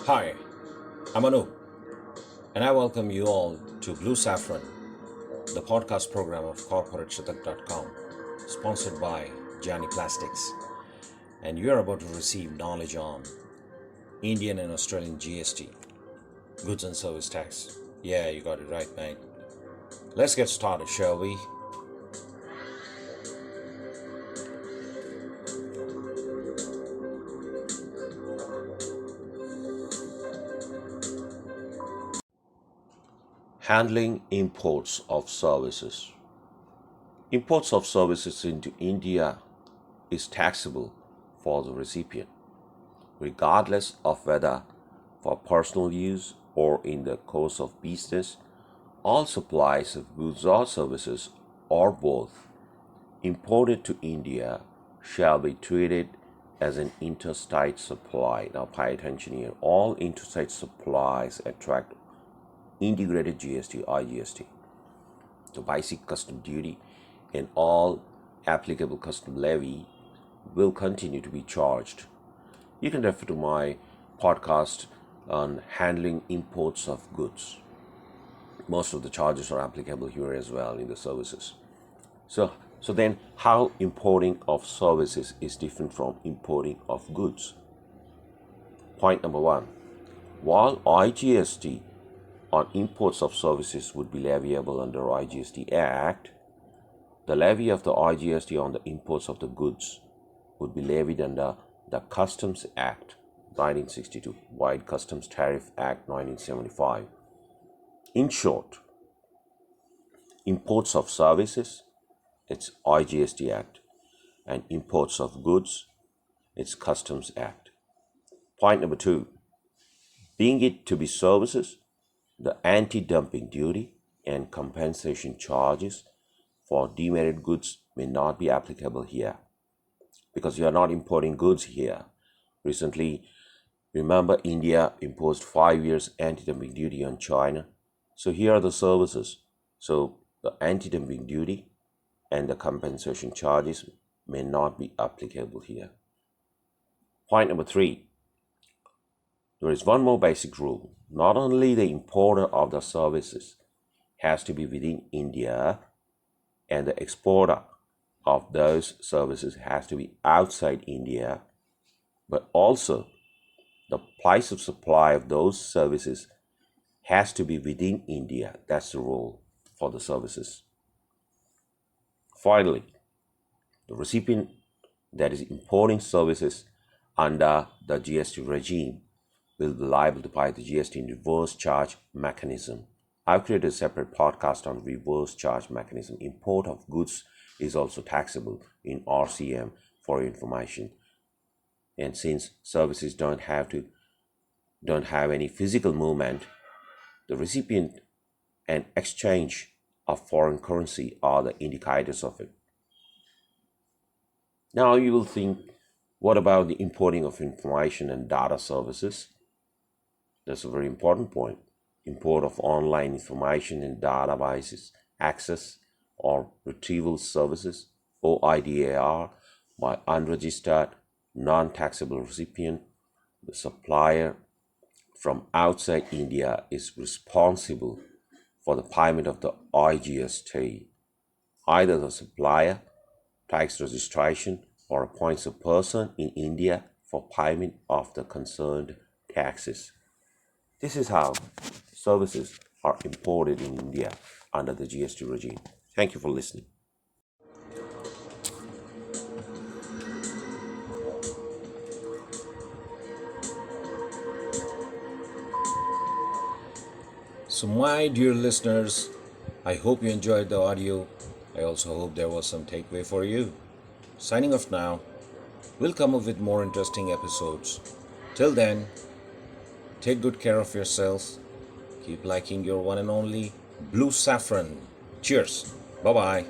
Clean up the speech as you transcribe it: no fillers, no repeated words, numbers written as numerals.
Hi, I'm Anup, and I welcome you all to Blue Saffron, the podcast program of corporateshitak.com, sponsored by Jani Plastics. And you're about to receive knowledge on Indian and Australian GST, goods and service tax. Yeah, you got it right, mate. Let's get started, shall we? Handling imports of services. Imports of services into India is taxable for the recipient, regardless of whether for personal use or in the course of business. All supplies of goods or services, or both, imported to India shall be treated as an interstate supply. Now, pay attention here. All interstate supplies attract integrated GST, IGST, the basic custom duty, and all applicable custom levy will continue to be charged. You can refer to my podcast on handling imports of goods. Most of the charges are applicable here as well in the services. So then how importing of services is different from importing of goods? Point number one, while IGST on imports of services would be leviable under IGST Act, the levy of the IGST on the imports of the goods would be levied under the Customs Act 1962, Wide Customs Tariff Act 1975. In short, imports of services, it's IGST Act, and imports of goods, it's Customs Act. Point number two, being it to be services, the anti-dumping duty and compensation charges for demerit goods may not be applicable here because you are not importing goods here. Recently, remember, India imposed 5 years anti-dumping duty on China. So here are the services. So the anti-dumping duty and the compensation charges may not be applicable here. Point number three, there is one more basic rule. Not only the importer of the services has to be within India, and the exporter of those services has to be outside India, but also the place of supply of those services has to be within India. That's the rule for the services. Finally, the recipient that is importing services under the GST regime will be liable to pay the GST in reverse charge mechanism. I've created a separate podcast on reverse charge mechanism. Import of goods is also taxable in RCM for information. And since services don't have any physical movement, the recipient and exchange of foreign currency are the indicators of it. Now you will think, what about the importing of information and data services? That's a very important point. Import of online information and databases, access or retrieval services, OIDAR, by unregistered, non-taxable recipient. The supplier from outside India is responsible for the payment of the IGST. Either the supplier takes registration or appoints a person in India for payment of the concerned taxes. This is how services are imported in India under the GST regime. Thank you for listening. So, my dear listeners, I hope you enjoyed the audio. I also hope there was some takeaway for you. Signing off now. We'll come up with more interesting episodes. Till then, take good care of yourselves. Keep liking your one and only Blue Saffron. Cheers. Bye-bye.